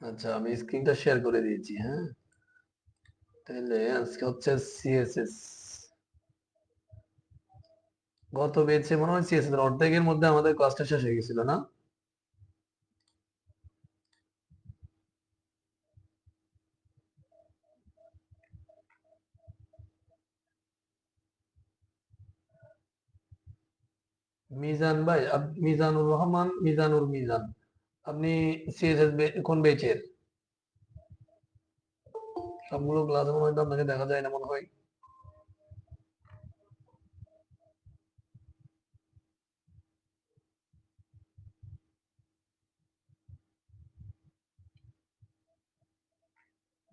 আচ্ছা, আমি স্ক্রিনটা শেয়ার করে দিয়েছি। হ্যাঁ, তাহলে আজকে হচ্ছে সিএসএস। গত বেচে মনে হয় সিএসএস এর অর্ধেকের মধ্যে আমাদের ক্লাসটা শেষ হয়ে গেছিল না? মিজান ভাই, মিজানুর রহমান, মিজান, আপনি সিএসএস কোন বেচের? সবগুলো ক্লাস মনে হয় তো আপনাকে দেখা যায় না মনে হয়।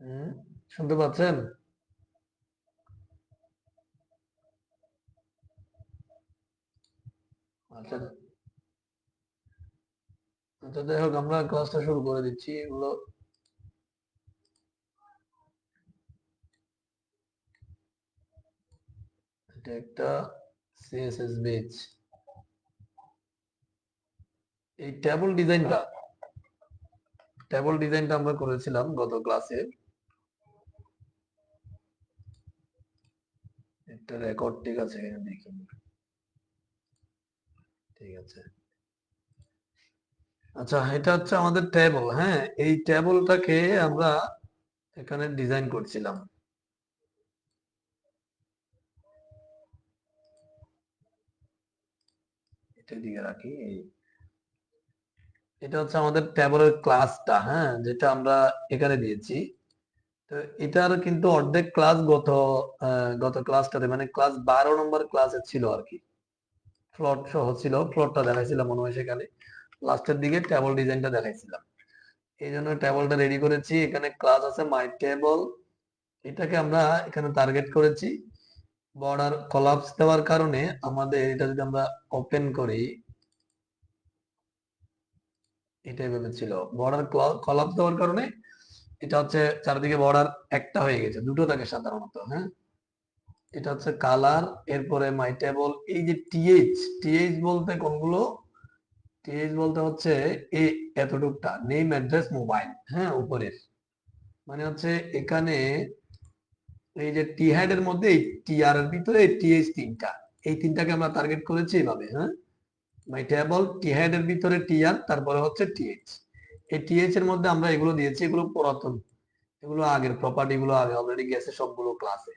হুম, শুনতে পাচ্ছেন? আচ্ছা আচ্ছা, যাই হোক, আমরা ক্লাসটা শুরু করে দিচ্ছি। এগুলো এটা একটা সিএসএস বেচ। এই টেবল ডিজাইনটা আমরা করেছিলাম গত ক্লাসে। একটা রেকর্ড ঠিক আছে কিনা দেখি। ঠিক আছে। আচ্ছা, এটা হচ্ছে আমাদের টেবল। হ্যাঁ, এই টেবলটাকে আমরা এখানে ডিজাইন করছিলাম। এটা দিকে রাখি। এটা হচ্ছে আমাদের টেবলের ক্লাসটা, হ্যাঁ, যেটা আমরা এখানে দিয়েছি। তো এটার কিন্তু অর্ধেক ক্লাস গত ক্লাসটাতে, মানে ক্লাস 12 নম্বর ক্লাসে ছিল আর কি। ফ্লট সহ ছিল, ফ্লটটা দেখাইছিলাম মনে হয় সেখানে। লাস্টের দিকে টেবল ডিজাইনটা দেখাইছিলাম। এই জন্য টেবলটা রেডি করেছি। এখানে ক্লাস আছে মাই টেবল। এটাকে আমরা এখানে টার্গেট করেছি। বর্ডার কলাপস দেওয়ার কারণে আমাদের এটা যদি আমরা ওপেন করি, এটাই ভেবেছিল। বর্ডার কলাপস দেওয়ার কারণে এটা হচ্ছে চারিদিকে বর্ডার একটা হয়ে গেছে, দুটো থাকে সাধারণত। হ্যাঁ, এটা হচ্ছে কালার। এরপরে মাই টেবল। এই যে টিএইচ, টিএইচ বলতে কোনগুলো? টিএইচ বলতে হচ্ছে এই এতটুকটা নেম অ্যাড্রেস মোবাইল, হ্যাঁ, উপরের। মানে হচ্ছে এখানে এই যে টি হেড এর মধ্যে এই টিআর এর ভিতরে টিএইচ তিনটা, এই তিনটাকে আমরা টার্গেট করেছি এইভাবে। হ্যাঁ, মাই টেবল, টি হেড এর ভিতরে টিআর, তারপরে হচ্ছে টিএইচ। এই টিএইচ এর মধ্যে আমরা এগুলো দিয়েছি, এগুলো পুরাতন, এগুলো আগের প্রপার্টি, গুলো আগে অলরেডি গেছে সবগুলো ক্লাসে।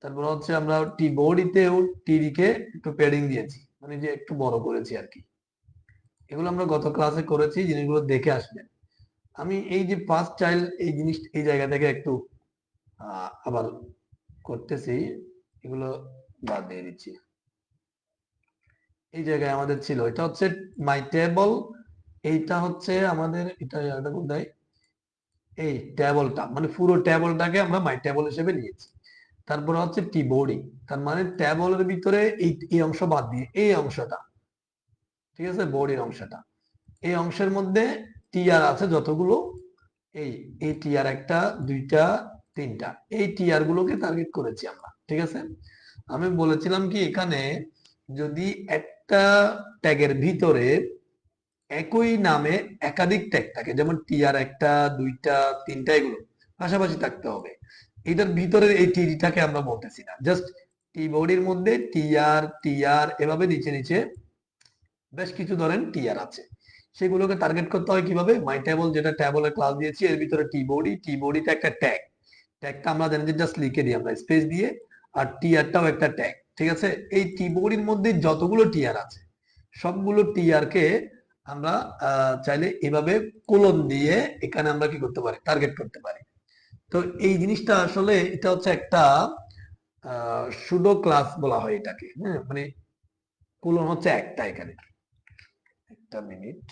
তারপর হচ্ছে আমরা টি বডিতেও টিডি কে একটু প্যাডিং দিয়েছি, মানে যে একটু বড় করেছি আর কি। এগুলো আমরা গত ক্লাসে করেছি, জিনিসগুলো দেখে আসবেন। আমি এই যে ফার্স্ট চাইল্ড এই জিনিস এই জায়গা থেকে একটু আবার করতেছি, এগুলো বাদ দিয়ে দিচ্ছি। এই জায়গায় আমাদের ছিল, এটা হচ্ছে মাই টেবল। এইটা হচ্ছে আমাদের, এটা কোথায়? এই টেবলটা, মানে পুরো টেবলটাকে আমরা মাই টেবল হিসেবে নিয়েছি। তারপরে হচ্ছে টি বডি, তার মানে টেবলের ভিতরে এই অংশ বাদ দিয়ে এই অংশটা, ঠিক আছে, বডির অংশটা। এই অংশের মধ্যে টিআর আছে যতগুলো, এই এই টিআর একটা, দুইটা, তিনটা, এই টিআর গুলোকে টার্গেট করেছি আমরা। ঠিক আছে। আমি বলেছিলাম কি, এখানে যদি একটা ট্যাগের ভিতরে একই নামে একাধিক ট্যাগ থাকে, যেমন টিআর একটা, দুইটা, তিনটা, এগুলো পাশাপাশি থাকতে হবে। এটার ভিতরে এই টিটাকে আমরা বলতেছি না, জাস্ট টি বডির মধ্যে টিআর টিআর এভাবে নিচে নিচে বেশ কিছু ধরেন টিআর আছে। সেগুলোকে টার্গেট করতে হয় কিভাবে? মাই টেবল, যেটা ট্যাবলের ক্লাস দিয়েছি, এর ভিতরে টি বডিতে একটা ট্যাগ, ট্যাগটা আমরা জানি যে জাস্ট লিখে দিই আমরা স্পেস দিয়ে। আর টিআরটাও একটা ট্যাগ, ঠিক আছে। এই টি বডির মধ্যে যতগুলো টিআর আছে সবগুলো টিআর কে আমরা চাইলে এভাবে কোলন দিয়ে এখানে আমরা কি করতে পারি? টার্গেট করতে পারি। তো এই জিনিসটা আসলে এটা হচ্ছে একটা সুডো ক্লাস বলা হয় এটাকে। হ্যাঁ, মানে কোলন হচ্ছে একটা এখানে। একটা মিনিট।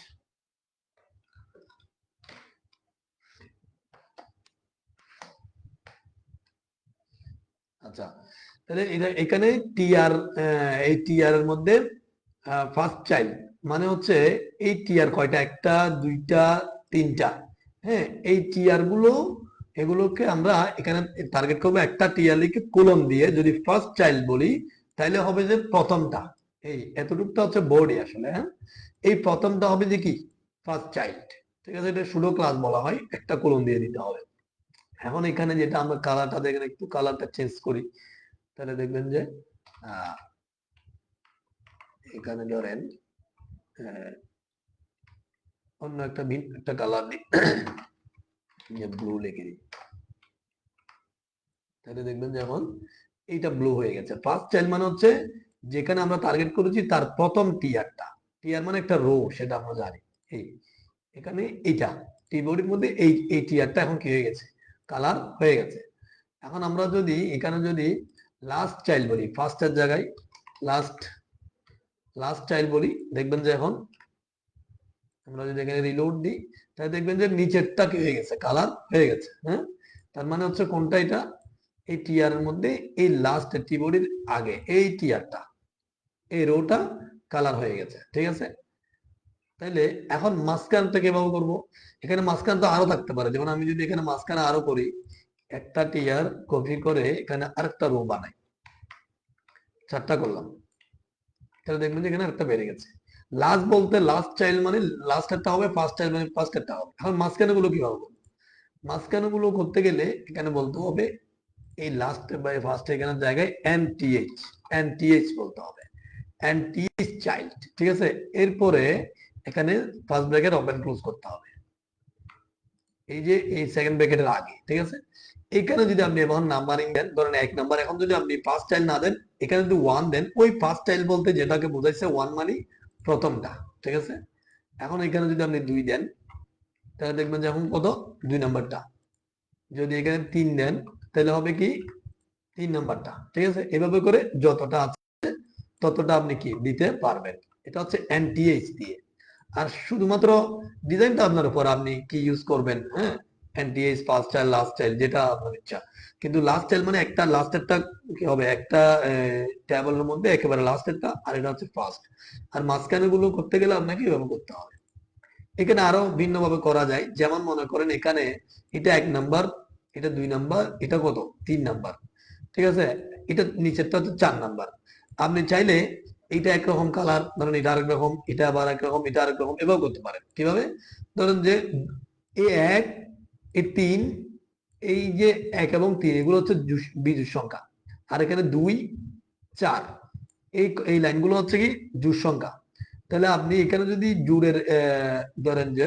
আচ্ছা, তাহলে এখানে টিআর, এই টিআর এর মধ্যে ফার্স্ট চাইল্ড মানে হচ্ছে এই টিআর কয়টা? একটা, দুইটা, তিনটা। হ্যাঁ, এই টিআর গুলো, এগুলোকে আমরা এখানে টার্গেট করবো একটা টিআর লিখে কোলন দিয়ে। যদি ফার্স্ট চাইল্ড বলি তাহলে হবে যে প্রথমটা, এই এতটুকটা হচ্ছে বডি আসলে। হ্যাঁ, এই প্রথমটা হবে যে কি? First child. ঠিক আছে, এটা সুডো ক্লাস বলা হয়, একটা কোলন দিয়ে দিতে হবে। এখন এখানে যেটা আমরা কালারটা দেখেন, একটু কালারটা চেঞ্জ করি, তাহলে দেখবেন যে এখানে ধরেন অন্য একটা একটা কালার দিই, ব্লু লিখে দিই, তাহলে দেখবেন যে এখন এইটা ব্লু হয়ে গেছে। ফার্স্ট চাইল্ড মানে হচ্ছে যেখানে আমরা টার্গেট করেছি তার প্রথম টিয়ারটা, টিয়ার মানে একটা রো, সেটা আমরা জানি। এই এখানে এইটা টিবোর্ডের মধ্যে এই টিয়ারটা এখন কি হয়ে গেছে, কালার হয়ে গেছে। এখন আমরা যদি এখানে যদি লাস্ট চাইল্ড বলি, ফার্স্টের জায়গায় লাস্ট লাস্ট চাইল্ড বলি, দেখবেন যে এখন আমরা যদি এখানে রিলোড দিই, তাহলে দেখবেন যে নিচেরটা কি হয়ে গেছে, কালার হয়ে গেছে। হ্যাঁ, তার মানে হচ্ছে কোনটা, এটা এই টিয়ার এর মধ্যে এই লাস্ট টিবোর্ডের আগে এই টিয়ারটা, এই রোটা কালার হয়ে গেছে। ঠিক আছে, তাইলে এখন মাঝখানটা কিভাবে করবো? এখানে মাঝখান তো আরো থাকতে পারে, যেমন আমি যদি এখানে মাঝখানে আরো করি, একটা টিয়ার কপি করে এখানে আরেকটা রো বানাই, 4টা করলাম, তাহলে দেখবেন যে এখানে একটা বেড়ে গেছে। লাস্ট বলতে লাস্ট চাইল্ড মানে লাস্ট একটা হবে, ফার্স্ট চাইল্ড মানে ফার্স্ট একটা হবে। এখন মাঝখানে গুলো কিভাবে করবো? মাঝখানে গুলো করতে গেলে এখানে বলতে হবে এই লাস্ট বা ফার্স্ট এখানের জায়গায় এনটিএইচ, এনটিএইচ বলতে হবে, এনটিএইচ চাইল্ড। ঠিক আছে, এরপরে এখানে ফার্স্ট ব্র্যাকেট ওপেন ক্লোজ করতে হবে, এই যে এই সেকেন্ড ব্র্যাকেটের আগে। ঠিক আছে, এখানে যদি আপনি এখন নাম্বারিং দেন, ধরেন 1 নাম্বার, এখন যদি আপনি ফার্স্ট চাইল্ড না দেন, এখানে যদি 1 দেন, ওই ফার্স্ট চাইল্ড বলতে যেটাকে বোঝাইছে 1 মানে প্রথমটা। ঠিক আছে, এখন এখানে যদি আপনি 2 দেন, তাহলে দেখবেন যে এখন কত, 2 নাম্বারটা। যদি এখানে 3 দেন, তাহলে হবে কি 3 নাম্বারটা। ঠিক আছে, এভাবে করে যতটা আছে ততটা আপনি কি দিতে পারবেন। এটা হচ্ছে এনটিএইচ দিয়ে। আর শুধুমাত্র ডিজাইনটা আপনার উপর, আপনি কি ইউজ করবেন। হ্যাঁ, NTH, first child, last child, যেটা আপনার ইচ্ছা। কিন্তু লাস্ট চাইল্ড মানে একটা লাস্টেরটা কি হবে, একটা টেবিলের মধ্যে একেবারে লাস্টেরটা, আর এটা হচ্ছে ফার্স্ট। আর মাঝখানে গুলো করতে গেলে আপনাকে এভাবে করতে হবে। এখানে আরো ভিন্নভাবে করা যায়, যেমন মনে করেন এখানে এটা 1 নাম্বার, এটা 2 নাম্বার, এটা কত, 3 নাম্বার। ঠিক আছে, এটা নিচেরটা হচ্ছে 4 নাম্বার। আপনি চাইলে এটা একরকম কালার, ধরেন এটা আরেক রকম, এটা আবার একরকম, এটা আরেক রকম, এভাবে করতে পারেন। কিভাবে? ধরেন যে এই 1, এই 3, এই যে 1 এবং 3 এগুলো হচ্ছে বিজোড় সংখ্যা, আর এখানে 2, 4, এই এই লাইনগুলো হচ্ছে কি জোড় সংখ্যা। তাহলে আপনি এখানে যদি জোড়ের ধরেন যে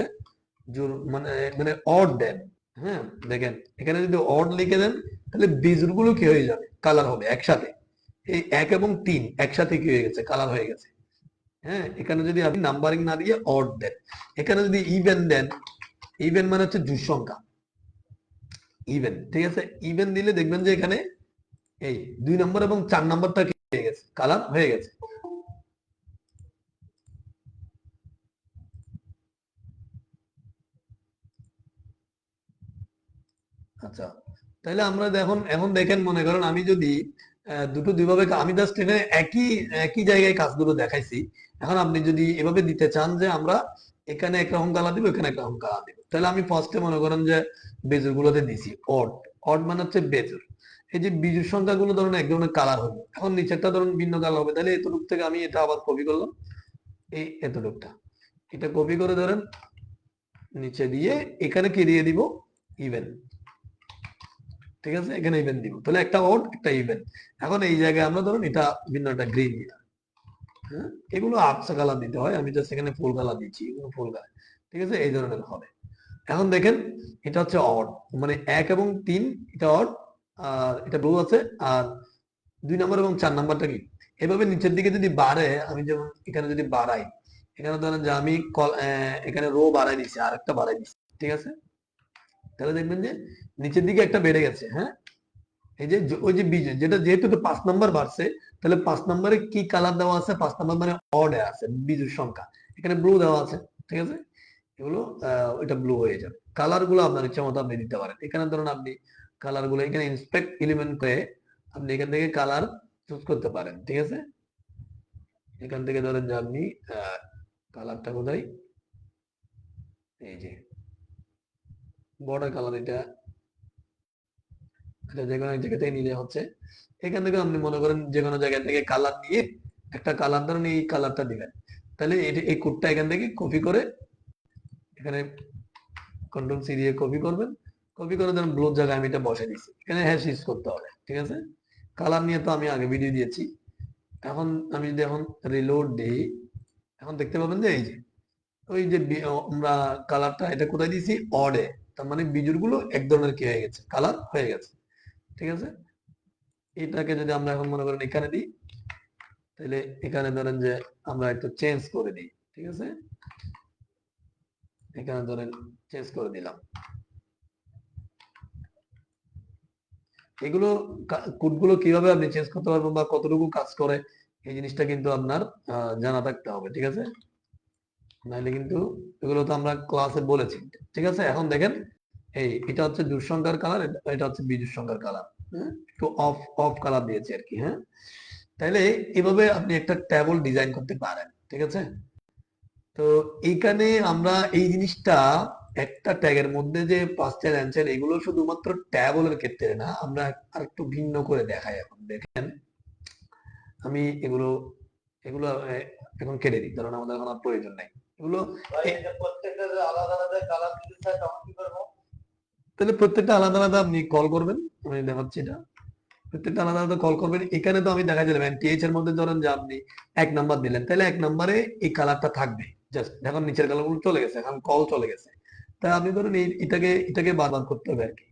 জোড় মানে মানে অড দেন, হ্যাঁ, দেখেন এখানে যদি অড লিখে দেন, তাহলে বিজোড় গুলো কি হয়ে যাবে, কালার হবে একসাথে। এই 1 এবং 3 একসাথে কি হয়ে গেছে, কালার হয়ে গেছে। হ্যাঁ, এখানে যদি আপনি নাম্বারিং না দিয়ে অড দেন, এখানে যদি ইভেন দেন, ইভেন মানে হচ্ছে জোড় সংখ্যা, ইভেন। ঠিক আছে, ইভেন দিলে দেখবেন যে এখানে এই 2 নম্বর এবং 4 নম্বরটা কি হয়ে গেছে, কালার হয়ে গেছে। আচ্ছা, তাহলে আমরা এখন দেখেন, মনে করেন আমি যদি দুটো দুইভাবে, আমি জাস্ট এখানে একই একই জায়গায় কাজগুলো দেখাইছি। এখন আপনি যদি এভাবে দিতে চান যে আমরা এখানে একরকম কালার দিব, এখানে একরকম কালার দিব, তাহলে আমি ফার্স্টে মনে করেন যে বেজুর গুলোতে দিছি অড, অড মানে হচ্ছে বেজুর। এই যে বিজুর সংখ্যাগুলো ধরুন এক ধরনের কালার হবে, এখন নিচেরটা ধরুন ভিন্ন কালার হবে, তাহলে এতটুক থেকে আমি এটা আবার কপি করলাম, এই এতটুকটা এটা কপি করে ধরেন নিচে দিয়ে এখানে কি দিয়ে দিব, ইভেন। ঠিক আছে, এখানে ইভেন দিব, তাহলে একটা অড একটা ইভেন। এখন এই জায়গায় আমরা ধরুন এটা ভিন্ন একটা গ্রিন দিলাম। হ্যাঁ, এগুলো আবসা কালার দিতে হয়, আমি জাস্ট এখানে ফুল কালার দিচ্ছি, এগুলো ফুল কালার। ঠিক আছে, এই ধরনের হবে। এখন দেখেন এটা হচ্ছে অড, মানে 1 এবং 3 এটা অড, আর এটা ব্লু আছে, আর 2 নম্বর এবং 4 নাম্বারটা কি, এভাবে নিচের দিকে যদি বাড়ে, আমি যেমন এখানে যদি বাড়াই, এখানে ধরেন যে আমি এখানে রো বাড়াই দিচ্ছি, আর একটা বাড়াই দিচ্ছি। ঠিক আছে, তাহলে দেখবেন যে নিচের দিকে একটা বেড়ে গেছে। হ্যাঁ, এই যে ওই যে বীজ যেটা, যেহেতু 5 নাম্বার বাড়ছে, তাহলে 5 নাম্বারে কি কালার দেওয়া আছে, 5 নাম্বার মানে অড আছে, বীজের সংখ্যা, এখানে ব্লু দেওয়া আছে। ঠিক আছে, এগুলো ওইটা ব্লু হয়ে যাবে। কালার গুলো আপনার ইচ্ছা মতো আপনি দিতে পারেন। এখানে ধরুন আপনি কালার গুলো এখানে ইন্সপেক্ট এলিমেন্ট করে আপনি এখান থেকে কালার চুজ করতে পারেন। ঠিক আছে, এখান থেকে ধরেন যে আপনি কালারটা কোথায়, এই যে বর্ডার কালার, এটা যে কোনো এক জায়গা থেকে নিলে হচ্ছে। এখান থেকে আপনি মনে করেন যে কোনো জায়গা থেকে কালার নিয়ে একটা কালার ধরেন এই কালারটা দিবেন, তাহলে এই কোডটা এখান থেকে কপি করে এখানে কন্ট্রোল সি দিয়ে কপি করবেন, কপি করে ধরেন ব্লুর জায়গায় আমি এটা বসে দিচ্ছি, এখানে হ্যাশ ইউজ করতে হবে, ঠিক আছে। কালার নিয়ে তো আমি আগে ভিডিও দিয়েছি। এখন আমি যদি এখন রিলোড দিই, এখন দেখতে পাবেন যে এই যে ওই যে আমরা কালারটা এটা কোথায় দিয়েছি, অডে, তার মানে বিজুড়গুলো এক ধরনের কি হয়ে গেছে, কালার হয়ে গেছে, ঠিক আছে। এটাকে যদি আমরা এখন মনে করেন এখানে দিই, তাহলে এখানে ধরেন যে আমরা একটু চেঞ্জ করে দিই, ঠিক আছে। এখানে ধরেন চেঞ্জ করে দিলাম। এগুলো কোডগুলো কিভাবে আপনি চেঞ্জ করতে পারবেন বা কতটুকু কাজ করে, এই জিনিসটা কিন্তু আপনার জানা থাকতে হবে, ঠিক আছে। নাহলে কিন্তু এগুলো তো আমরা ক্লাসে বলেছি, ঠিক আছে। এখন দেখেন এটা হচ্ছে জোড় সংখ্যার কালার, এটা হচ্ছে বিজোড় সংখ্যার কালার, হ্যাঁ, একটু অফ অফ কালার দিয়েছি আর কি, হ্যাঁ। তাহলে এভাবে আপনি একটা ট্যাবল ডিজাইন করতে পারেন, ঠিক আছে। তো এইখানে আমরা এই জিনিসটা একটা ট্যাগের মধ্যে যে পাঁচটা অ্যান্সার, এগুলো শুধুমাত্র ট্যাবলের ক্ষেত্রে না, আমরা আর একটু ভিন্ন করে দেখাই। এখন দেখেন আমি এগুলো এগুলো এখন কেটে দিই, কারণ আমাদের এখন আর প্রয়োজন নাই এগুলো। তাহলে প্রত্যেকটা আলাদা আলাদা আপনি কল করবেন, আমি দেখাচ্ছি এটা। প্রত্যেকটা আলাদা আলাদা কল করবেন। এখানে তো আমি দেখা দিলাম টিএইচ এর মধ্যে ধরেন যে আপনি 1 নাম্বার দিলেন, তাহলে 1 নাম্বারে এই কালারটা থাকবে, জাস্ট দেখুন নিচের কালারগুলো চলে গেছে, এখন কল চলে গেছে। তাই আপনি ধরুন এটাকে এটাকে বারবার করতে হবে আর কি।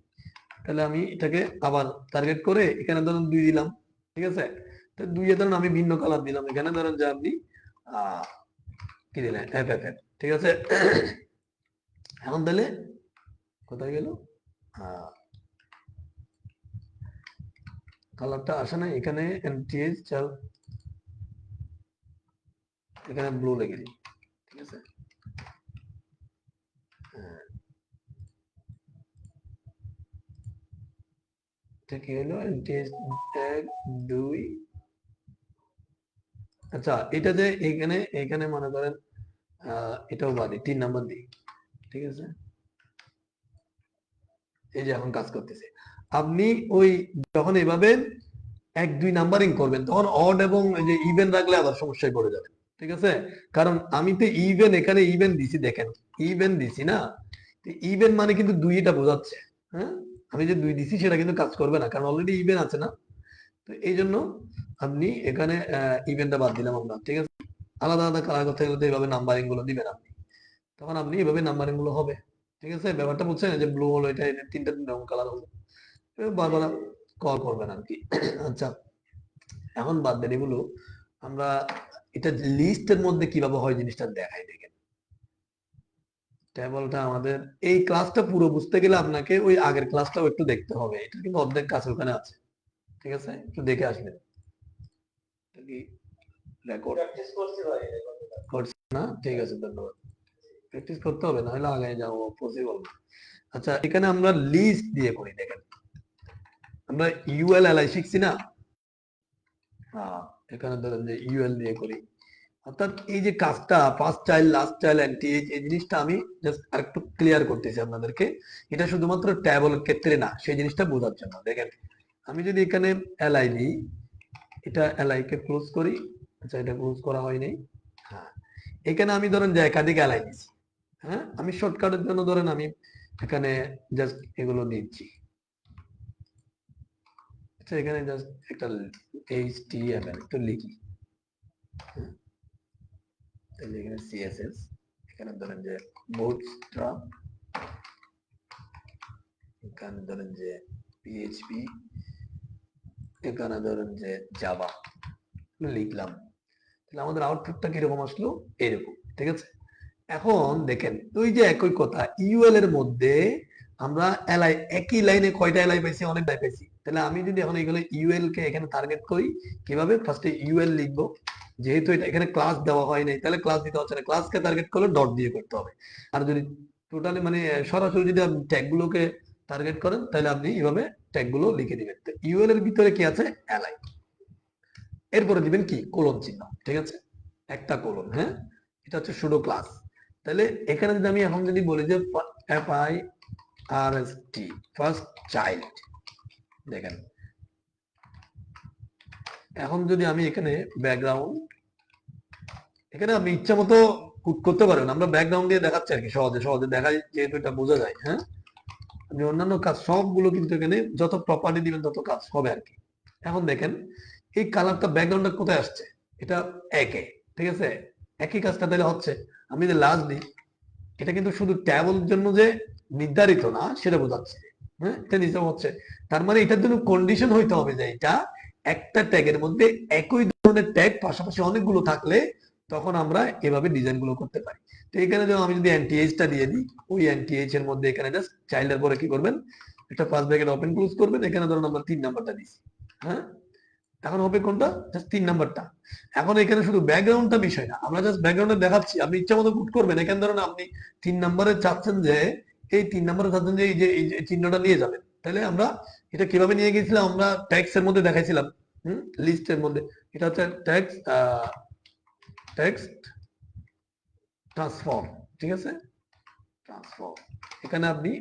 তাহলে আমি এটাকে আবার টার্গেট করে এখানে ধরুন 2 দিলাম, ঠিক আছে। তো 2 এ ধরুন আমি ভিন্ন কালার দিলাম, এখানে ধরেন যে আপনি কি দিলেন, এফ এফ এফ, ঠিক আছে। এখন তাহলে কোথায় গেল, কালারটা আসে না এখানে, এনটিএইচ চাল এখানে ব্লু লেগে দিই, ঠিক আছে। এটা কি হলো, এনটিএইচ 1 2, আচ্ছা এটা যে এখানে এখানে মনে করেন এটাও বাদে 3 নাম্বার দিই, ঠিক আছে। এই যে এখন কাজ করতেছে। আপনি ওই যখন এভাবে 1 2 নাম্বারিং করবেন, তখন অড এবং এই যে ইভেন রাখলে আবার সমস্যায় পড়ে যাবেন, ঠিক আছে। কারণ আমি তো ইভেন এখানে ইভেন দিছি, দেখেন ইভেন দিছি না, ইভেন মানে কিন্তু 2টা বোঝাচ্ছে, হ্যাঁ। আমি যে 2 দিছি সেটা কিন্তু কাজ করবে না, কারণ অলরেডি ইভেন আছে না। তো এই জন্য আপনি এখানে ইভেন্টটা বাদ দিলাম আমরা, ঠিক আছে। আলাদা আলাদা কালার করতে গেলে এইভাবে নাম্বারিং গুলো দিবেন আপনি, তখন আপনি এইভাবে নাম্বারিং গুলো হবে, ঠিক আছে। ব্যাপারটা বুঝছেন, যে ব্লু হলো এটা, এটা 3টা রকম কালার হলো, বারবার কল করবেন আর কি। আচ্ছা এখন বাদ দেন এগুলো, আমরা এটা লিস্টের মধ্যে কিভাবে হয় জিনিসটা দেখাই। দেখেন টেবলটা আমাদের এই ক্লাসটা পুরো বুঝতে গেলে আপনাকে ওই আগের ক্লাসটাও একটু দেখতে হবে, এটা কিন্তু অর্ধেক কাজ ওখানে আছে, ঠিক আছে। একটু দেখে আসবেন রেকর্ড করছে না, ঠিক আছে, ধন্যবাদ। প্র্যাকটিস করতে হবে, না হলে আগে যাবো পসিবল না। আচ্ছা এখানে আমরা লিস্ট দিয়ে করি, দেখেন আমরা ইউএল এলআই শিখছি না, এখানে ধরেন যে ইউএল দিয়ে করি। অর্থাৎ এই যে কাজটা first child last child NTH, এই জিনিসটা আমি জাস্ট আরেকটু ক্লিয়ার করতেছি আপনাদেরকে। এটা শুধুমাত্র ট্যাবল ক্ষেত্রে না, সেই জিনিসটা বোঝার জন্য। দেখেন আমি যদি এখানে এলআই দিই, এটা এলআই কে ক্লোজ করি, আচ্ছা এটা ক্লোজ করা হয়নি, হ্যাঁ। এখানে আমি ধরেন যে একাধিক এলআই দিচ্ছি, হ্যাঁ। আমি শর্টকাটের জন্য ধরেন আমি এখানে জাস্ট এগুলো দিচ্ছি, আচ্ছা এখানে জাস্ট একটা এইচটিএমএল একটু লিখি, তাহলে এখানে সিএসএস, এখানে ধরেন যে বুটস্ট্র্যাপ, এখানে ধরেন যে পিএইচপি, এখানে ধরেন যে জাভা লিখলাম, তাহলে আমাদের আউটপুটটা কিরকম আসলো, এরকম, ঠিক আছে। এখন দেখেন ওই যে একই কথা, ইউএল এর মধ্যে আমরা এলআই একই লাইনে কয়টা এলআই পাইছি, অনেকটাই পাইছি। তাহলে আমি যদি এখন এগুলো ইউএল কে এখানে টার্গেট করি, কিভাবে ফার্স্টে ইউএল লিখবো, যেহেতু এটা এখানে ক্লাস দেওয়া হয় নাই, তাহলে ক্লাস দিতে হচ্ছে না, ক্লাসকে টার্গেট করলে ডট দিয়ে করতে হবে। আর যদি টোটালি মানে সরাসরি যদি আপনি ট্যাগ গুলোকে টার্গেট করেন, তাহলে আপনি এইভাবে ট্যাগ গুলো লিখে দিবেন। তো ইউএল এর ভিতরে কি আছে, এলআই, এরপরে দিবেন কি, কোলন চিহ্ন, ঠিক আছে, একটা কোলন, হ্যাঁ। এটা হচ্ছে সুডো ক্লাস। তাহলে এখানে যদি আমি এখন যদি বলি যে FIRST ফার্স্ট চাইল্ড, দেখেন এখন যদি আমি এখানে ব্যাকগ্রাউন্ড, এখানে আপনি ইচ্ছা মতো পুট করতে পারবেন। আমরা ব্যাকগ্রাউন্ড দিয়ে দেখাচ্ছি আর কি, সহজে সহজে দেখাই যেহেতু এটা বোঝা যায়। হ্যাঁ, আপনি অন্যান্য কাজ সবগুলো কিন্তু এখানে যত প্রপার্টি দিবেন তত কাজ হবে আর কি। এখন দেখেন এই কালারটা ব্যাকগ্রাউন্ডটা কোথায় আসছে, এটা একে, ঠিক আছে, একই কাজটা তাহলে হচ্ছে। আমি যে লাস্ট দিই, এটা কিন্তু শুধু ট্যাবের জন্য যে নির্ধারিত না সেটা বোঝাচ্ছে। হ্যাঁ, এটা নিচে হচ্ছে, তার মানে এটার জন্য কন্ডিশন হইতে হবে যে এটা একটা ট্যাগের মধ্যে একই ধরনের ট্যাগ পাশাপাশি অনেকগুলো থাকলে তখন আমরা এভাবে ডিজাইন গুলো করতে পারি। তো এখানে যেমন আমি যদি এনটিএইচটা দিয়ে দিই, ওই এনটিএইচ এর মধ্যে এখানে জাস্ট চাইল্ডের পরে কি করবেন, একটা ফার্স্ট ব্র্যাকেট ওপেন ক্লোজ করবেন, এখানে ধরুন আমরা 3 নাম্বারটা দিচ্ছি। হ্যাঁ, এখন হবে কোনটা, জাস্ট 3 নাম্বারটা। এখন এখানে শুধু ব্যাকগ্রাউন্ডটা বিষয় না, আমরা জাস্ট ব্যাকগ্রাউন্ডে দেখাচ্ছি, আপনি ইচ্ছা মতো পুট করবেন। এখানে ধরুন আপনি 3 নম্বরে চাচ্ছেন যে এই 3 নম্বরে চাচ্ছেন যে এই যে চিহ্নটা নিয়ে যাবেন, তাহলে আমরা এটা কিভাবে নিয়ে গেছিলাম, আমরা ট্যাক্স এর মধ্যে দেখাইছিলাম, লিস্টের মধ্যে। এটা হচ্ছে ট্যাক্স টেক্সট ট্রান্সফর্ম, ঠিক আছে, ট্রান্সফর্ম। এখানে আপনি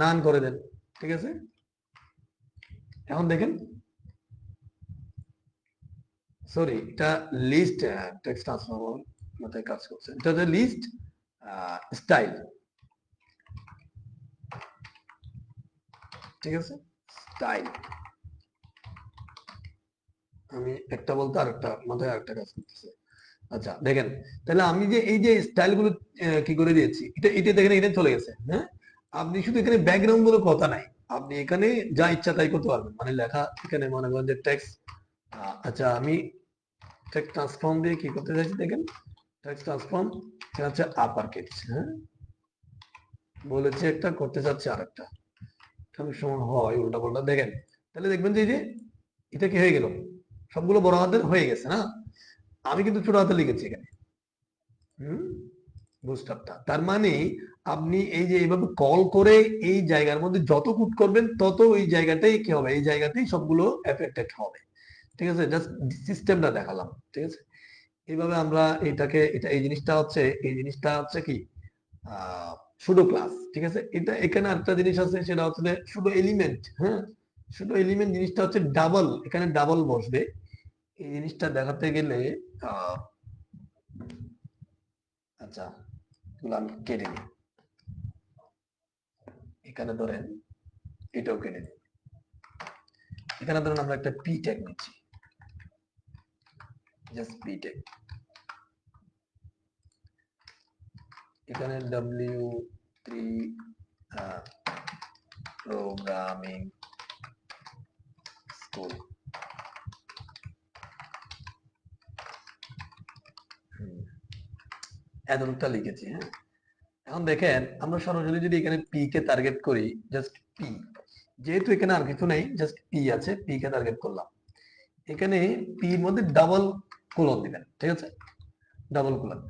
নান করে দেন, ঠিক আছে। এখন দেখেন, সরি, এটা লিস্ট টেক্সট ট্রান্সফর্ম মাথায় কাজ করছে, এটা হচ্ছে লিস্ট স্টাইল, ঠিক আছে, স্টাইল। আমি একটা বলতে আরেকটা মাথায় আরেকটা কাজ করতেছে। আচ্ছা দেখেন, তাহলে আমি যে এই যে স্টাইল গুলো কি করে দিয়েছি, এটা এটা দেখেন এখানে চলে গেছে। হ্যাঁ, আপনি শুধু এখানে ব্যাকগ্রাউন্ড গুলো কথা নাই, আপনি এখানে যা ইচ্ছা তাই করতে পারবেন, মানে লেখা এখানে মনে করেন যে টেক্সট। আচ্ছা আমি টেক্সট ট্রান্সফর্ম দিয়ে কি করতে চাইছি দেখেন, টেক্সট ট্রান্সফর্ম এটা হচ্ছে আপার কেস। হ্যাঁ, বলেছি একটা, করতে চাচ্ছি আরেকটা, অনেক সময় হয় উল্টা পাল্টা। দেখেন তাহলে দেখবেন যে এই যে এটা কি হয়ে গেল, সবগুলো বড় হাতের হয়ে গেছে না, আমি কিন্তু ছোট হাতে লিখেছি এখানে। বুস্টারটা তার মানে আপনি এই যে এইভাবে কল করে এই জায়গার মধ্যে যত কুট করবেন তত ওই জায়গাটাই কি হবে, এই জায়গাতেই সবগুলো এফেক্টেড হবে, ঠিক আছে। জাস্ট সিস্টেমটা দেখালাম, ঠিক আছে। এইভাবে আমরা এটাকে, এটা এই জিনিসটা হচ্ছে কি সুডো ক্লাস, ঠিক আছে। এটা এখানে একটা জিনিস আছে, সেটা হচ্ছে সুডো এলিমেন্ট। হ্যাঁ, সুডো এলিমেন্ট জিনিসটা হচ্ছে ডাবল, এখানে ডাবল বসবে। এই জিনিসটা দেখাতে গেলে আহ আচ্ছা এগুলো আমি কেটে নিই, এখানে ধরেন এটাও কেটে নিই, এখানে ধরেন আমরা একটা পি ট্যাগ নিচ্ছি, জাস্ট পি ট্যাগ, এখানে W3 প্রোগ্রামিং স্কুল। এতটুকটা লিখেছি। হ্যাঁ, এখন দেখেন আমরা সরাসরি যদি এখানে পি কে টার্গেট করি, জাস্ট পি, যেহেতু এখানে আর কিছু নেই, জাস্ট পি আছে, পি কে টার্গেট করলাম। এখানে পি এর মধ্যে ডাবল কোলন দিবেন, ঠিক আছে, ডাবল কোলন।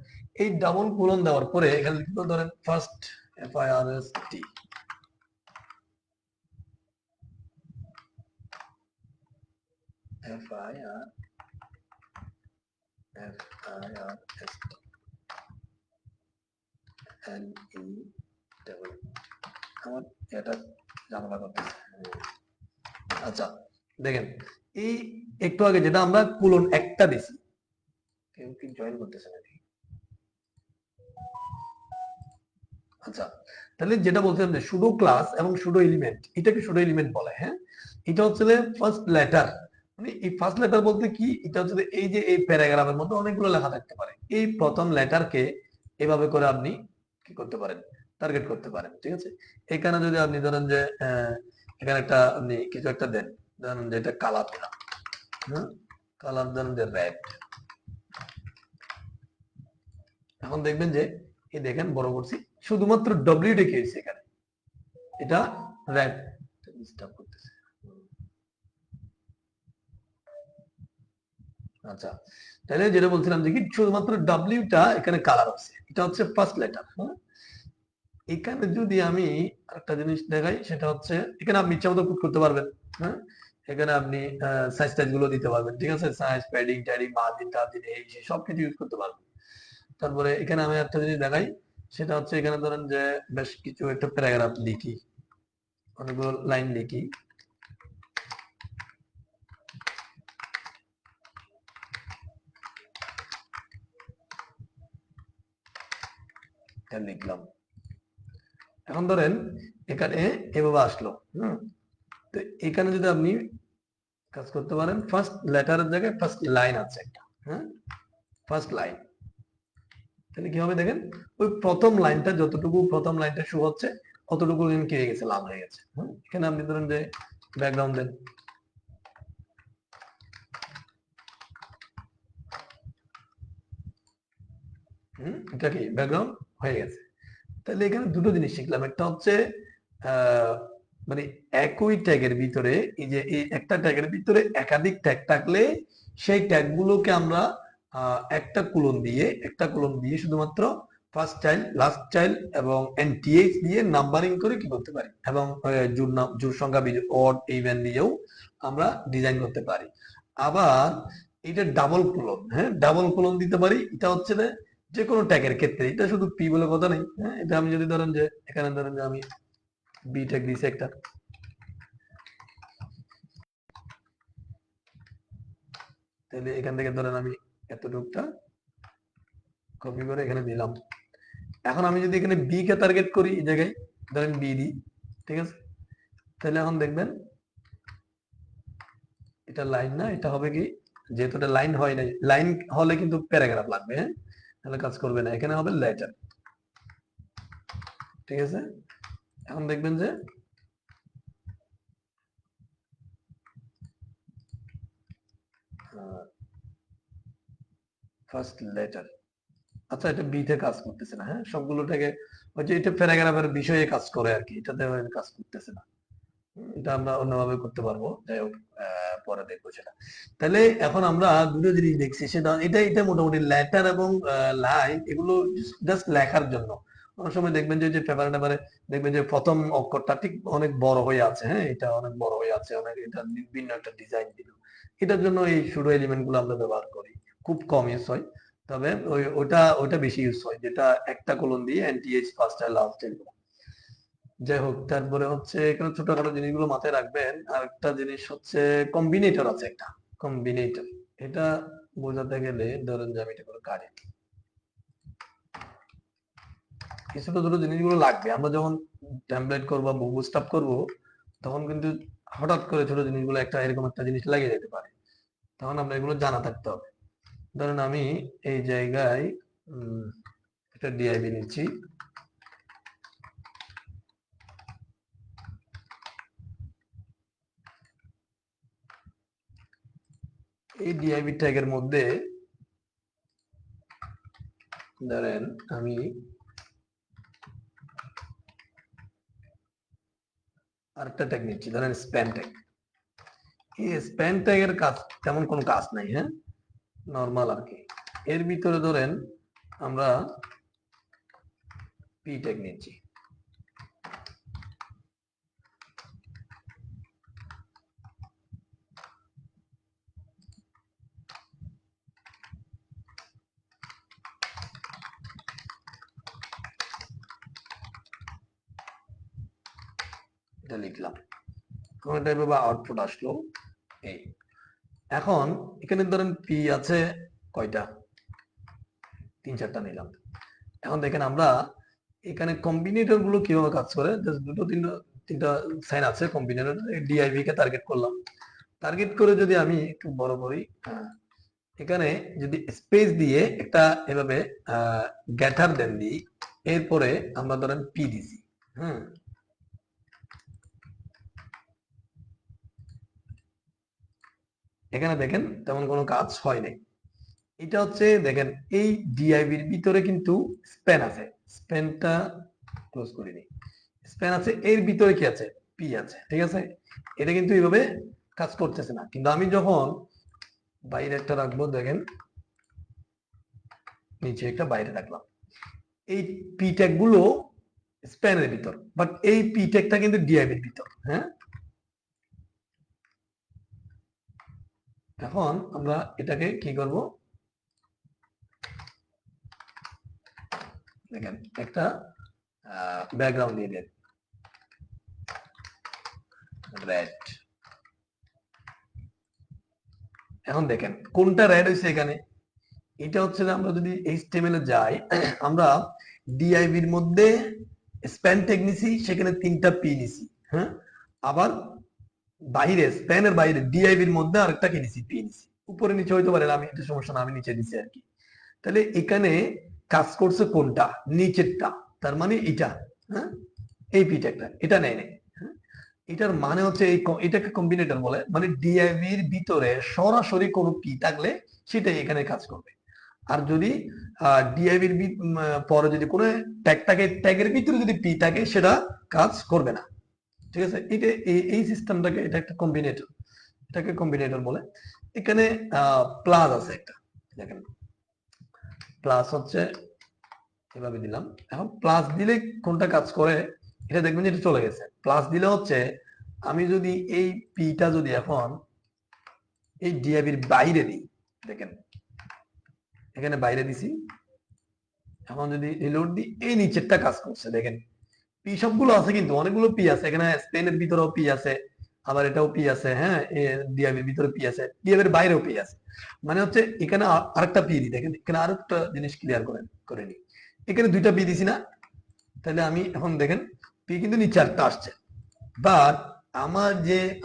এই ডাবল কোলন দেওয়ার পরে এখানে লিখবো ধরেন ফার্স্ট FIRST, আমার এটা ঝামেলা করতেছে। আচ্ছা দেখেন, এই একটু আগে যেটা আমরা কোলন একটা দিছি, কেউ কি জয়েন করতেছে নাকি? আচ্ছা, তাহলে যেটা বলছিলাম যে সুডো ক্লাস এবং সুডো এলিমেন্ট, এটাকে সুডো এলিমেন্ট বলে। হ্যাঁ, এটা হচ্ছে ফার্স্ট লেটার, মানে এই ফার্স্ট লেটার বলতে কি, এটা হচ্ছে এই যে এই প্যারাগ্রাফের মধ্যে অনেকগুলো লেখা থাকতে পারে, এই প্রথম লেটারকে এভাবে করে আপনি কি করতে পারেন, টার্গেট করতে পারেন, ঠিক আছে। এখানে যদি আপনি ধরেন যে এখানে একটা আপনি কিছু একটা দেন, ধরেন যে এটা কালার দিলাম। হ্যাঁ, কালার দেন যে রেড। এখন দেখবেন যে এই দেখেন বড় করছি, শুধুমাত্র ডব্লিউটা কি হয়েছে এখানে, এটা রেড ডিস্টার্ব করতেছে। আচ্ছা, তাহলে যেটা বলছিলাম যে কি শুধুমাত্র ডব্লিউটা এখানে কালার আছে, এটা হচ্ছে ফার্স্ট লেটার। হ্যাঁ, এখানে যদি আমি একটা জিনিস দেখাই, সেটা হচ্ছে এখানে আপনি ইচ্ছা মতো পুট করতে পারবেন। হ্যাঁ, এখানে আপনি সাইজ টাইজ গুলো দিতে পারবেন, ঠিক আছে, সাইজ, প্যাডিং ট্যাডিং, মার্জিন টার্জিন, এই সেই সবকিছু ইউজ করতে পারবেন। তারপরে এখানে আমি একটা জিনিস দেখাই, সেটা হচ্ছে এখানে ধরেন যে বেশ কিছু একটা প্যারাগ্রাফ লিখি, অনেকগুলো লাইন লিখি, এটা লিখলাম। এখন ধরেন এখানে এভাবে আসলো। তো এখানে যদি আপনি কাজ করতে পারেন, ফার্স্ট লেটারের জায়গায় ফার্স্ট লাইন আছে একটা, ফার্স্ট লাইন। তাহলে কি হবে দেখেন, ওই প্রথম লাইনটা যতটুকু প্রথম লাইনটা শো হচ্ছে অতটুকু কি হয়ে গেছে, লাল হয়ে গেছে। এখানে আপনি ধরেন যে ব্যাকগ্রাউন্ড দেন, এটা কি ব্যাকগ্রাউন্ড হয়ে গেছে। তাহলে এখানে দুটো জিনিস শিখলাম, একটা হচ্ছে মানে একই ট্যাগের ভিতরে এই যে এই একটা ট্যাগের ভিতরে একাধিক ট্যাগ থাকলে সেই ট্যাগ গুলোকে আমরা একটা কোলন দিয়ে শুধুমাত্র ফার্স্ট চাইল্ড, লাস্ট চাইল্ড এবং এনটিএইচ দিয়ে নাম্বারিং করে কি করতে পারি, এবং জোড় সংখ্যা অড ইভেন দিয়েও আমরা ডিজাইন করতে পারি। আবার এটা ডাবল কোলন, ডাবল কোলন দিতে পারি। এটা হচ্ছে যে কোনো ট্যাগের ক্ষেত্রে, এটা শুধু পি বলে কথা নেই। এটা আমি যদি ধরেন যে এখানে ধরেন যে আমি বি ট্যাগ দিয়েছি একটা, তাহলে এখান থেকে ধরেন আমি এতটুকটা কপি করে এখানে দিলাম। এখন আমি যদি এখানে বি কে টার্গেট করি, এই জায়গায় ধরেন বি দিই, ঠিক আছে, তাহলে এখন দেখবেন এটা লাইন না, এটা হবে কি, যেহেতু এটা লাইন হয় নাই, লাইন হলে কিন্তু প্যারাগ্রাফ লাগবে, তাহলে কাজ করবে না, এখানে হবে লেটার। ঠিক আছে, এখন দেখবেন যে ফার্স্ট লেটার, আচ্ছা এটা বি তে কাজ করতেছে না, সবগুলোটাকে ওই যে এটা প্যারাগ্রাফের বিষয়ে কাজ করে আর কি, এটাতে কাজ করতেছে না। এটা আমরা অন্যভাবে করতে পারবো, যাই হোক পরে দেখবো সেটা। তাহলে এখন আমরা দুটো জিনিস দেখছি, সেটা এটা মোটামুটি লেটার এবং লাইন, এগুলো জাস্ট লেখার জন্য। অনেক সময় দেখবেন যে পেপারে টেপারে দেখবেন যে প্রথম অক্ষরটা ঠিক অনেক বড় হয়ে আছে, এটা অনেক বড় হয়ে আছে, অনেক এটা ভিন্ন একটা ডিজাইন দিল, এটার জন্য এই শুরু এলিমেন্ট গুলো আমরা ব্যবহার করি, খুব কম ইউজ হয়। তবে ওটা বেশি ইউজ হয়, যেটা একটা কোলন দিয়ে এনটিএইচ ফার্স্ট আর লাস্ট এগুলো। যাই হোক, তারপরে হচ্ছে এখানে ছোটখাটো জিনিসগুলো মাথায় রাখবেন। আর একটা জিনিস হচ্ছে কম্বিনেটর আছে একটা, কম্বিনেটর। এটা বোঝাতে গেলে ধরেন যে আমি এটা করে কাটি, এই ছোট ছোট জিনিসগুলো লাগবে। আমরা যখন টেমপ্লেট করবো, বুটস্ট্র্যাপ করবো, তখন কিন্তু হঠাৎ করে ছোট জিনিসগুলো একটা এরকম একটা জিনিস লাগিয়ে যেতে পারে, তখন আমরা এগুলো জানা থাকতে হবে। ধরেন আমি এই জায়গায় একটা ডিআইবি নিচ্ছি, এই ডিআইবি ট্যাগের মধ্যে ধরেন আমি আরেকটা ট্যাগ নিচ্ছি, ধরেন স্প্যান ট্যাগ। এই স্প্যান ট্যাগের কাজ তেমন কোনো কাজ নাই, নর্মাল আর কি। এর ভিতরে ধরেন আমরা পি ট্যাগ নিচ্ছি, এটা লিখলাম, কোন টাইপের বা আউটপুট আসলো এই। এখন এখানে ধরেন পি আছে কয়টা, 3-4টা নিলাম। এখন দেখেন আমরা এখানে কম্বিনেটর গুলো কিভাবে কাজ করে, জাস্ট দুটো তিনটা সাইন আছে কম্বিনেটর, ডিআইভি কে টার্গেট করলাম। টার্গেট করে যদি আমি একটু বড় করি, এখানে যদি স্পেস দিয়ে একটা এভাবে গ্যাটার দেন দিই, এরপরে আমরা ধরেন পি দিছি, এখানে দেখেন তেমন কোনো কাজ হয় নাই। এটা হচ্ছে দেখেন এই ডিআইবির ভিতরে কিন্তু স্প্যান আছে, স্প্যানটা ক্লোজ করে দিই, স্প্যান আছে, এর ভিতরে কি আছে, পি আছে, ঠিক আছে। এটা কিন্তু এইভাবে কাজ করতেছে না, কিন্তু আমি যখন বাইরে একটা রাখবো, দেখেন নিচে একটা বাইরে রাখলাম, এই পি ট্যাগ গুলো স্প্যানের ভিতর, বাট এই পি ট্যাগটা কিন্তু ডিআইবির ভিতর, এখন আমরা এটাকে কি করব, দেখেন একটা ব্যাকগ্রাউন্ড দিয়ে দেন রেড। এখন দেখেন কোনটা রেড হয়েছে এখানে, এটা হচ্ছে আমরা যদি এইচটিএমএল এ যাই, আমরা ডিআইভির মধ্যে স্প্যান ট্যাগ নিছি, সেখানে 3টা পি নিছি, হ্যাঁ, আবার বাইরে স্প্যানের বাইরে ডিআইভির মধ্যে আরেকটা কি নিছি, পি নিছি। উপরে নিচে হইতে পারে, আমি এটা সমস্যা না, আমি নিচে দিছি আর কি। তাহলে এখানে কাজ করছে কোনটা, নিচেরটা, তার মানে এটা, হ্যাঁ, এই পিটা একটা, এটা নেয় নাই, হ্যাঁ? এটার মানে হচ্ছে এটাকে কম্বিনেটর বলে, মানে ডিআইভির ভিতরে সরাসরি কোনো পি থাকলে সেটাই এখানে কাজ করবে। আর যদি ডিআইভির পরে যদি কোনো ট্যাগ থাকে, ট্যাগের ভিতরে যদি পি থাকে, সেটা কাজ করবে না। ঠিক আছে, এটা এই সিস্টেমটাকে, এটা একটা কম্বিনেটর, এটাকে কম্বিনেটর বলে। এখানে প্লাস আছে একটা, দেখেন প্লাস হচ্ছে এভাবে দিলাম। এখন প্লাস দিলে কোনটা কাজ করে, এটা দেখবেন যে এটা চলে গেছে। প্লাস দিলে হচ্ছে আমি যদি এই পিটা যদি এখন এই ডিআইভির বাইরে দিই, দেখেন এখানে বাইরে দিছি, এখন যদি রিলোড দিই, এই নিচেরটা কাজ করছে, দেখেন পি সবগুলো আছে, কিন্তু অনেকগুলো পি আছে এখানে, স্পেনের ভিতরেও পি আছে, আবার এটাও পি আছে, হ্যাঁ, ডিআইভির ভিতরে পি আছে, ডিআইভির বাইরেও পি আছে। মানে হচ্ছে এখানে আরেকটা পি দিই, দেখেন এখানে আরেকটা জিনিস ক্লিয়ার করে নি, এখানে 2টা পি দিছি না, তাহলে আমি এখন দেখেন পি কিন্তু নিচে একটা আসছে, বাট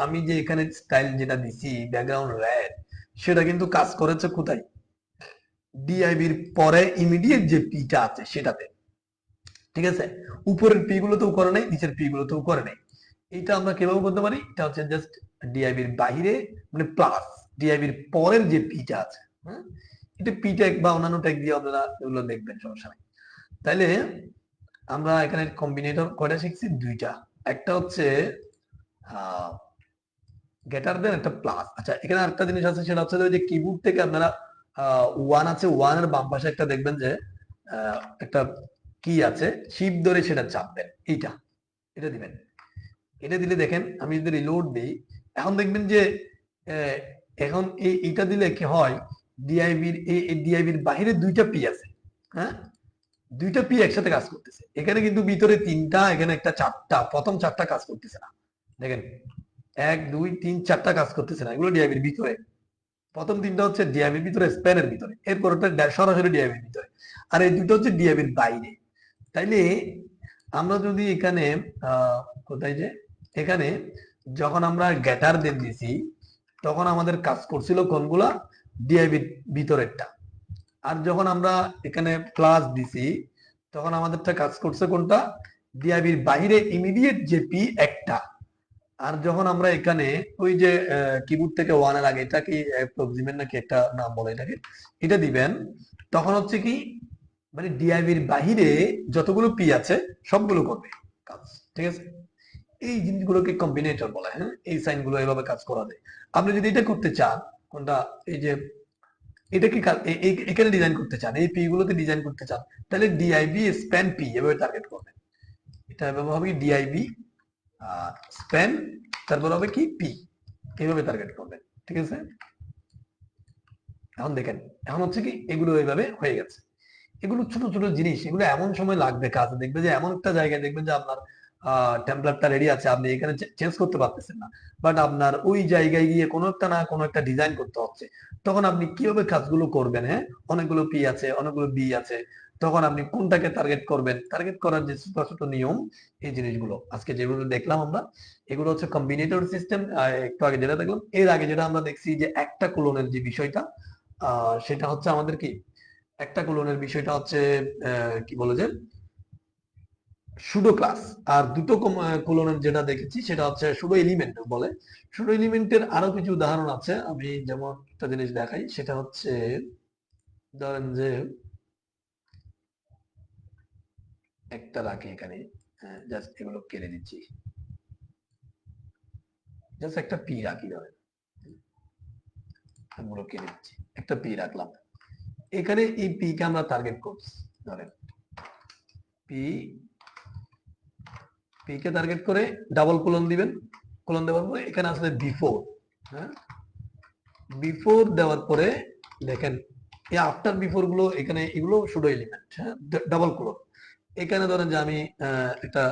আমি যে এখানে স্টাইল যেটা দিছি ব্যাকগ্রাউন্ড রেড, সেটা কিন্তু কাজ করেছে কোথায়, ডিআইবির পরে ইমিডিয়েট যে পিটা আছে সেটাতে। ঠিক আছে, উপরের পি গুলোতেও করে নাই, নিচের পি গুলোতেও করে নাই। এটা আমরা কিভাবে বলতে পারি, এটা হচ্ছে জাস্ট ডিআইবির বাইরে, মানে প্লাস ডিআইবির পরের যে পিটা আছে, হ্যাঁ, এটা পি ট্যাগ বা অন্যান্য ট্যাগ দিয়ে আপনারা এগুলো দেখবেন, সমস্যা নেই। তাইলে আমরা এখানে কম্বিনেটর কয়টা শিখছি, 2টা। একটা হচ্ছে গেটার দেন, একটা প্লাস। আচ্ছা, এখানে আরেকটা জিনিস আছে, সেটা হচ্ছে যে কিবোর্ড থেকে আপনারা ওয়ান আছে, ওয়ানের বাম পাশে একটা দেখবেন যে একটা কি আছে, শিপ ধরে সেটা চাপবেন, এটা দিবেন। এটা দিলে দেখেন আমি যদি রিলোড দিই, এখন দেখবেন যে এখন এইটা দিলে কি হয়, ডিআইবির বাইরে 2টা পি আছে, হ্যাঁ, 2টা পি একসাথে কাজ করতেছে। এখানে কিন্তু ভিতরে 3টা, এখানে একটা 4টা, প্রথম 4টা কাজ করতেছে না, দেখেন 1 2 3 4টা কাজ করতেছে না, এগুলো ডিআইবির ভিতরে। প্রথম 3টা হচ্ছে ডিআইবির ভিতরে, স্প্যানের ভিতরে, এরপর ওটা সরাসরি ডিআইবির ভিতরে, আর এই 2টা হচ্ছে ডিআইবির বাইরে। তাইলে আমরা যদি এখানে কোথায় যে এখানে যখন আমরা গেটার দেন দিছি, তখন আমাদের কাজ করছিল কোনগুলা, ডিআইবির ভিতরেরটা। আর যখন আমরা এখানে প্লাস দিছি, তখন আমাদেরটা কাজ করছে কোনটা, ডিআইবির বাইরে ইমিডিয়েট যে পি একটা। আর যখন আমরা এখানে ওই যে কিবোর্ড থেকে ওয়ানের আগে, এটা কি প্রক্সিমের নাকি একটা নাম বলে এটাকে, এটা দিবেন, তখন হচ্ছে কি, মানে ডিআইবির বাহিরে যতগুলো পি আছে সবগুলো করবে কাজ। ঠিক আছে, এই জিনিসগুলোকে কম্বিনেটর বলে, হ্যাঁ, এই সাইন গুলো এভাবে কাজ করা যায়। আপনি যদি এটা করতে চান, কোনটা, এই যে এটা কি এখানে ডিজাইন করতে চান, এই পি গুলোতে ডিজাইন করতে চান, তাহলে ডিআইবি স্প্যান পি এভাবে টার্গেট করবেন। এটা এভাবে হবে ডিআইবি স্প্যান, তারপর হবে কি পি, এইভাবে টার্গেট করবেন। ঠিক আছে, এখন দেখেন, এখন হচ্ছে কি এগুলো এইভাবে হয়ে গেছে। এগুলো ছোট ছোট জিনিস, এগুলো এমন সময় লাগবে কাজে, দেখবে যে এমন একটা জায়গায় দেখবেন যে আপনার টেমপ্লেটটা রেডি আছে, আপনি এখানে চেঞ্জ করতে পারতেছেন না, বাট আপনার ওই জায়গায় গিয়ে কোনো একটা না কোনো একটা ডিজাইন করতে হচ্ছে, তখন আপনি কিভাবে কাজগুলো করবেন, হ্যাঁ, অনেকগুলো পি আছে, অনেকগুলো বি আছে, তখন আপনি কোনটাকে টার্গেট করবেন, টার্গেট করার যে ছোট ছোট নিয়ম, এই জিনিসগুলো আজকে যেগুলো দেখলাম আমরা, এগুলো হচ্ছে কম্বিনেটর সিস্টেম। একটু আগে যেটা দেখলাম, এর আগে যেটা আমরা দেখছি যে একটা কোলনের যে বিষয়টা, সেটা হচ্ছে আমাদের কি, একটা কোলনের বিষয়টা হচ্ছে কি বলে যে সুডো ক্লাস। আর দুটো কোলনের যেটা দেখেছি সেটা হচ্ছে সুডো এলিমেন্ট বলে। সুডো এলিমেন্টের আরো কিছু উদাহরণ আছে, আমি যেমন একটা জিনিস দেখাই, সেটা হচ্ছে ধরেন যে একটা রাখি এখানে, জাস্ট এগুলো কেটে দিচ্ছি, জাস্ট একটা পি রাখি, ধরেন এগুলো কেটে দিচ্ছি, একটা পি রাখলাম এখানে, এই পি কে আমরা টার্গেট করছি, ধরেন পি, পি কে টার্গেট করে ডাবল কোলন দিবেন, কোলন দেওয়ার পরে এখানে আসলে বিফোর, হ্যাঁ, বিফোর দেওয়ার পরে দেখেন এই আফটার বিফোর গুলো এখানে, এগুলো সুডো এলিমেন্ট, হ্যাঁ, ডাবল কোলন। এখানে ধরেন যে আমি একটা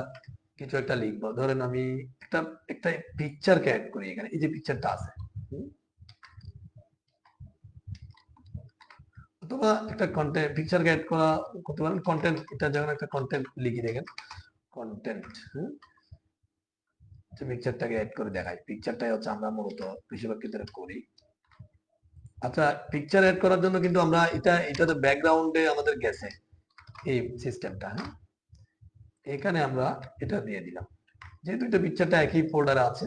কিছু একটা লিখবো, ধরেন আমি একটা একটা পিকচারকে অ্যাড করি এখানে, এই যে পিকচারটা আছে, অথবা একটা কন্টেন্ট পিকচার অ্যাড করা করতে পারেন। কন্টেন্ট, এটা যখন একটা কন্টেন্ট লিখে দেখেন কন্টেন্ট, পিকচারটাকে অ্যাড করে দেখাই। পিকচারটাই হচ্ছে আমরা মূলত বেশিরভাগ ক্ষেত্রে করি। আচ্ছা, পিকচার অ্যাড করার জন্য কিন্তু আমরা এটাতে ব্যাকগ্রাউন্ডে আমাদের গেছে এই সিস্টেমটা। এখানে আমরা এটা দিয়ে দিলাম, যেহেতু এটা পিকচারটা একই ফোল্ডারে আছে।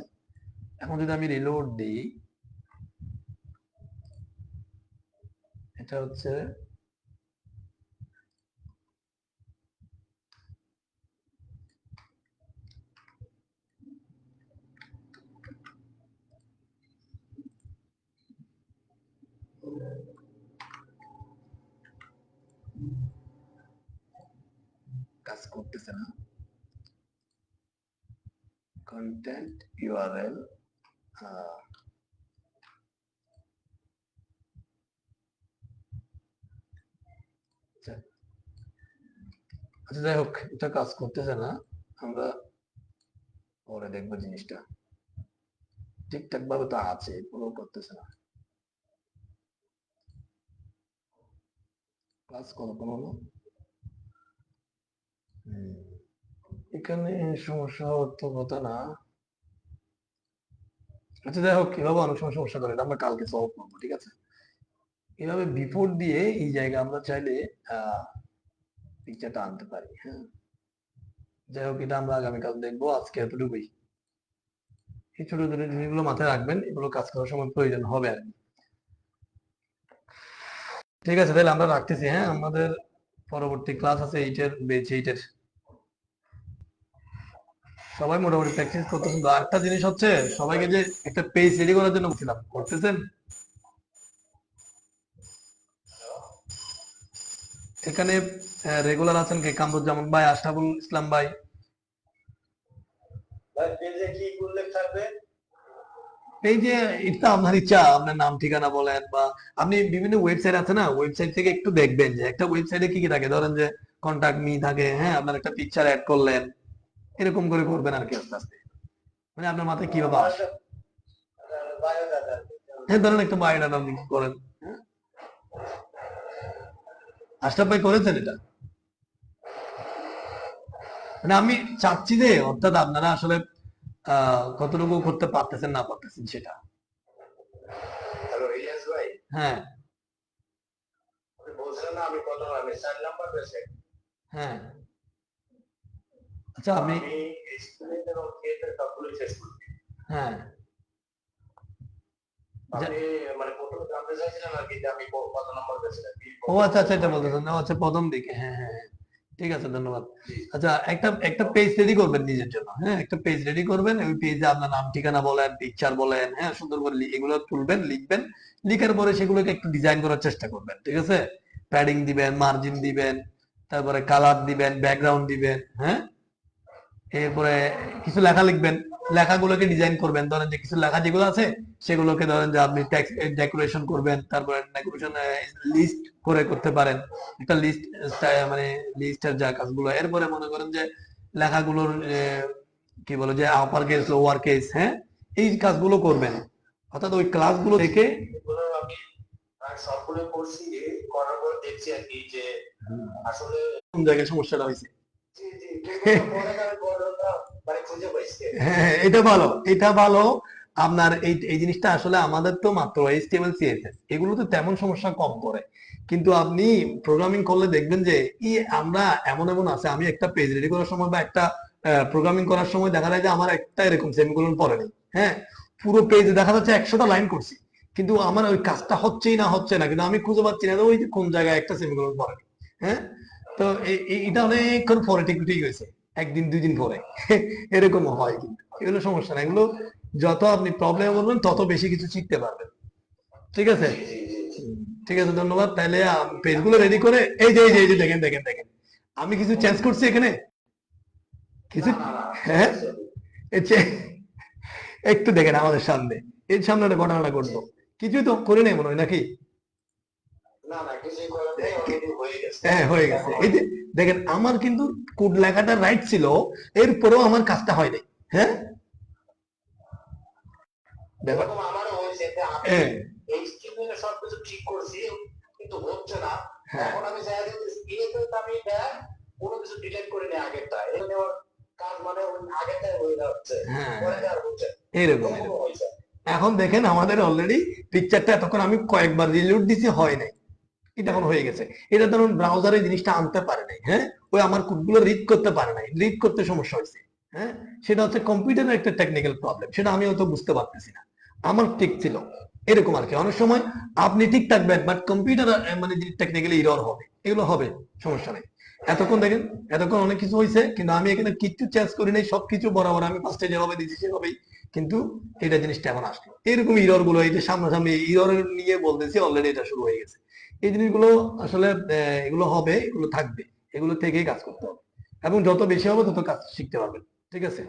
এখন যদি আমি রিলোড দিই, এটা হচ্ছে কাজ করতেছে না। কন্টেন্ট ইউআরএল, আচ্ছা যাই হোক, এটা কাজ করতেছে না। আমরা পরে দেখবো জিনিসটা ঠিকঠাক ভাবে তো আছে, পুরো করতেছে না। ক্লাস কখন হলো? এখানে সমস্যা হওয়ার তো কথা না। আচ্ছা যাই হোক, কিভাবে অনেক সময় সমস্যা করে, এটা আমরা কালকে সলভ করবো, ঠিক আছে? এভাবে বিফোর দিয়ে এই জায়গায় আমরা চাইলে পিকচারটা আনতে পারি। হ্যাঁ, যাই হোক, এটা আমরা আগামীকাল দেখবো, আজকে এতটুকুই। এই ছোট ছোট জিনিসগুলো মাথায় রাখবেন, এগুলো কাজ করার সময় প্রয়োজন হবে আর কি। ঠিক আছে, তাহলে আমরা রাখতেছি। হ্যাঁ, আমাদের পরবর্তী ক্লাস আছে এইটের, বেচ এইটের। সবাই মোটামুটি প্র্যাকটিস করতেছেন। আর একটা জিনিস হচ্ছে, সবাইকে যে একটা পেজ রেডি করার জন্য বলছিলাম, করতেছেন? এখানে রেগুলার আছেন কে? কামরুজ্জামান ভাই, আশরাফুল ইসলাম ভাই। পেজে কি উল্লেখ থাকবে? পেজে এটা আপনার ইচ্ছা, আপনার নাম ঠিকানা বলেন, বা আপনি বিভিন্ন ওয়েবসাইট আছে না, ওয়েবসাইট থেকে একটু দেখবেন যে একটা ওয়েবসাইটে কি কি থাকে। ধরেন যে কন্টাক্ট মি থাকে, হ্যাঁ, আপনার একটা পিকচার অ্যাড করলেন, এরকম করে করবেন আর কি, আস্তে আস্তে। মানে আপনার মাথায় কিভাবে আসে। হ্যাঁ, ধরেন একটা বায়োডাটা আপনি করেন। হ্যাঁ, আশরাফ ভাই করেছেন এটা? মানে আমি চাচ্ছি যে, অর্থাৎ আপনারা আসলে কতটুকু করতে পারতেছেন না পারতেছেন সেটা। হ্যালো ইলিয়াস ভাই, হ্যাঁ আপনি বলছিলেন না আমি কত, আমি 4 নাম্বার পেয়েছি। হ্যাঁ, আচ্ছা আপনি, আমি স্টুডেন্ট এবং থিয়েটার সবগুলো শেষ করছি। হ্যাঁ আপনি মানে প্রথমে জানতে চাইছিলেন আর কি যে আমি কত নাম্বার পেয়েছি। ও আচ্ছা আচ্ছা, এটা বলতেছেন। ও আচ্ছা, প্রথম দিকে। হ্যাঁ হ্যাঁ হ্যাঁ, ঠিক আছে, ধন্যবাদ। আচ্ছা, একটা একটা পেজ রেডি করবেন নিজের জন্য। হ্যাঁ, একটা পেজ রেডি করবেন, ওই পেজে আপনার নাম ঠিকানা বলেন, পিকচার বলেন, হ্যাঁ, সুন্দর করে এগুলো তুলবেন, লিখবেন। লিখার পরে সেগুলোকে একটু ডিজাইন করার চেষ্টা করবেন, ঠিক আছে? প্যাডিং দিবেন, মার্জিন দিবেন, তারপরে কালার দিবেন, ব্যাকগ্রাউন্ড দিবেন। হ্যাঁ, এরপরে কিছু লেখা লিখবেন, লেখাগুলোকে ডিজাইন করবেন। ধরেন যে কিছু লেখা যেগুলো আছে, সেগুলোকে ধরেন যে আপনি টেক্সট ডেকোরেশন করবেন। তারপরে ডেকোরেশন লিস্ট করে করতে পারেন, একটা লিস্ট, মানে লিস্টের যা কাজগুলো। এরপরে মনে করেন যে লেখাগুলোর কি বলে যে আপার কেস, লোয়ার কেস, হ্যাঁ, এই কাজগুলো করবেন। অর্থাৎ ওই ক্লাসগুলো দেখে এগুলো আমি সবগুলো করছি, করার পর দেখছি আর কি যে আসলে কোন জায়গায় সমস্যাটা হয়েছে। জি জি পরে আমি বড়টা মানে খুঁজে পাইছি। হ্যাঁ, এটা ভালো, এটা ভালো। আপনার এই এই জিনিসটা আসলে আমাদের তো মাত্র এইচটিএমএল সিএসএস, এগুলো তো তেমন সমস্যা কম করে। কিন্তু আপনি প্রোগ্রামিং করলে দেখবেন যে আমরা এমন এমন আছে, আমি একটা পেজ রেডি করার সময় বা একটা প্রোগ্রামিং করার সময় দেখা যায় যে আমার একটা এরকম সেমিকোলন পড়ে নেই। হ্যাঁ, পুরো পেজে দেখা যাচ্ছে 100টা লাইন করছি, কিন্তু আমার ওই কাজটা হচ্ছেই না, হচ্ছে না, কিন্তু আমি খুঁজে পাচ্ছি না ওই যে কোন জায়গায় একটা সেমিকোলন পড়ে নেই। হ্যাঁ, তো এটা অনেকক্ষণ পরে ঠিক ঠিক হয়েছে, একদিন দুই দিন পরে। এরকম হয়, কিন্তু এগুলো সমস্যা না। এগুলো যত আপনি প্রবলেম বলবেন তত বেশি কিছু শিখতে পারবেন, ঠিক আছে? ঠিক আছে, ধন্যবাদ। তাহলে পেজগুলো রেডি করে, এই যে দেখেন দেখেন দেখেন, আমি কিছু চেঞ্জ করছি এখানে কিছু। হ্যাঁ, একটু দেখেন আমাদের সামনে, এর সামনে একটা ঘটনাটা ঘটলো, কিছুই তো করে নেই মনে হয় নাকি? হ্যাঁ, হয়ে গেছে। এই যে দেখেন, আমার কিন্তু কোড লেখাটা রাইট ছিল, এরপরেও আমার কাজটা হয় নাই। হ্যাঁ, ব্যাপার। এরকম আমারও হয়েছে যে আমি হ্যাঁ এইচটিএমএল এর সবকিছু ঠিক করছি, কিন্তু হচ্ছে না। হ্যাঁ এখন আমি চাই যে বিয়েতে তো আমি এটা কোনো কিছু ডিলিট করে নিই আগেরটা, এখানে ওর কাজ মানে ওই আগেরটাই হয়ে যাচ্ছে, হ্যাঁ পরে আর হচ্ছে না। এরকম এরকমও হয়েছে। এখন দেখেন আমাদের অলরেডি পিকচারটা এতক্ষণ আমি কয়েকবার রিলোড দিছি, হয় নাই, এটা এখন হয়ে গেছে। এটা ধরুন ব্রাউজারে জিনিসটা আনতে পারে নাই, হ্যাঁ, ওই আমার কোডগুলো রিড করতে পারে নাই, রিড করতে সমস্যা হয়েছে, হ্যাঁ, সেটা হচ্ছে কম্পিউটারের একটা টেকনিক্যাল প্রবলেম, সেটা আমি হয়তো বুঝতে পারতেছি না, আমার ঠিক ছিল, এরকম আর কি। অনেক সময় আপনি ঠিক থাকবেন বাট কম্পিউটার মানে টেকনিক্যালি এরর হবে, এগুলো হবে, সমস্যা নেই। এতক্ষণ দেখেন, এতক্ষণ অনেক কিছু হয়েছে, কিন্তু আমি এখানে কিচ্ছু চেঞ্জ করি নাই, সবকিছু বরাবর আমি ফার্স্টে যেভাবে দিয়েছি সেভাবেই, কিন্তু এটা জিনিসটা এখন আসলো এরকম ইরর গুলো, এই যে সামনাসামনি ইরর নিয়ে বলতেছি, অলরেডি এটা শুরু হয়ে গেছে। এই জিনিসগুলো আসলে এগুলো হবে, এগুলো থাকবে, এগুলো থেকেই কাজ করতে হবে, এবং যত বেশি হবে তত কাজ শিখতে পারবেন। ঠিক আছে,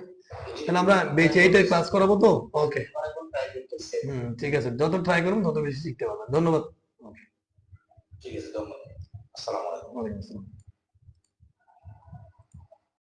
তাহলে আমরা বেঁচে এইটাই ক্লাস করাবো তো। ওকে, এখন ট্রাই করতেছি। ঠিক আছে, যত ট্রাই করুন তত বেশি শিখতে পারবেন। ধন্যবাদ। ঠিক আছে, ধন্যবাদ। আসসালামু আলাইকুম। ওয়ালাইকুম আসসালাম।